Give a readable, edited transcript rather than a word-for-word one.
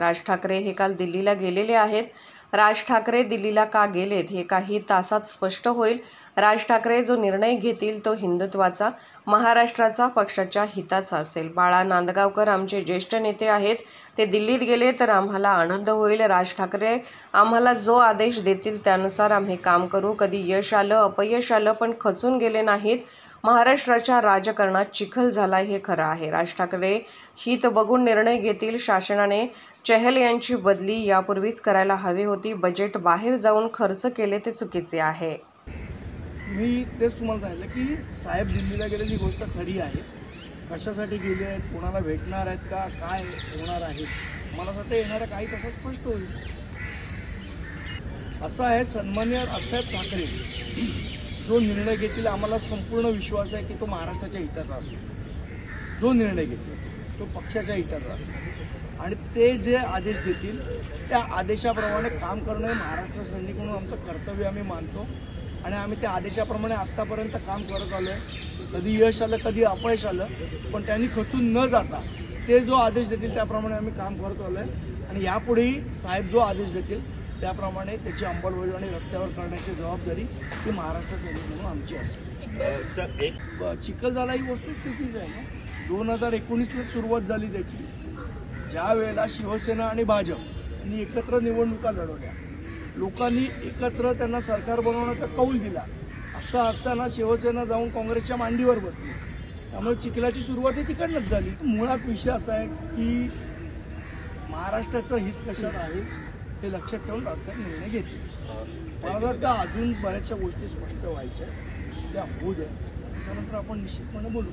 राज ठाकरे हे काल दिल्लीला गेलेले आहेत। राज ठाकरे दिल्लीला का गेलेत हे काही तासात स्पष्ट होईल। राज ठाकरे जो निर्णय घेतील तो हिंदुत्वाचा, महाराष्ट्राचा, पक्षाच्या हिताचा असेल। बाळा नांदगावकर आमचे ज्येष्ठ नेते आहेत, ते दिल्लीत गेले तर आम्हाला आनंद होईल। राज ठाकरे आम्हाला जो आदेश देतील त्यानुसार आम्ही काम करू। कधी यश आलं, अपयश आलं, पण खचून गेले नाहीत। महाराष्ट्राच्या राजकारणात चिखल झाला हे खरं आहे। राज ठाकरे हित बघून निर्णय घेतील। शासनाने चहल यांची बदली यापूर्वीच करायला हवी होती। बजेट बाहेर जाऊन खर्च केले ते चुकीचे आहे। मी तेच तुम्हाला सांगितलं की साहेब दिल्लीला गेलेली गोष्ट खरी आहे। कशासाठी गेले आहेत, कोणाला भेटणार आहेत का, काय होणार आहे, मला असं वाटतं येणाऱ्या काही तासात स्पष्ट होईल। असं आहे, सन्माननीय राजसाहेब ठाकरे जो निर्णय घेतील आम्हाला संपूर्ण विश्वास आहे की तो महाराष्ट्राच्या हिताचा असेल। जो निर्णय घेतील तो पक्षाच्या हिताचा असेल आणि ते जे आदेश देतील त्या आदेशाप्रमाणे काम करणं हे महाराष्ट्र सैनिक म्हणून आमचं कर्तव्य आम्ही मानतो आणि आम्ही त्या आदेशाप्रमाणे आत्तापर्यंत काम करत आलो आहे। कधी यश आलं, कधी अपयश आलं, पण त्यांनी खचून न जाता ते जो आदेश देतील त्याप्रमाणे आम्ही काम करत आलो आहे आणि यापुढेही साहेब जो आदेश देतील त्याप्रमाणे त्याची अंमलबजावणी रस्त्यावर करण्याची जबाबदारी ही महाराष्ट्र सैनिक म्हणून आमची असेल। चिखलदरा ही वस्तुस्थितीच आहे ना, 2019ला सुरुवात झाली त्याची, ज्या वेळेला शिवसेना आणि भाजप यांनी एकत्र निवडणुका लढवल्या, लोकांनी एकत्र त्यांना सरकार बनवण्याचा कौल दिला। असं असताना शिवसेना जाऊन काँग्रेसच्या मांडीवर बसली, त्यामुळे चिखलाची सुरुवात ही तिकडनंच झाली। मुळात विषय असा आहे की महाराष्ट्राचं हित कशात आहे हे लक्षात ठेवून राजसाहेब निर्णय घेतील। मला वाटतं अजून बऱ्याचशा गोष्टी स्पष्ट व्हायच्या, त्या होऊ द्या, त्यानंतर आपण निश्चितपणे बोलू।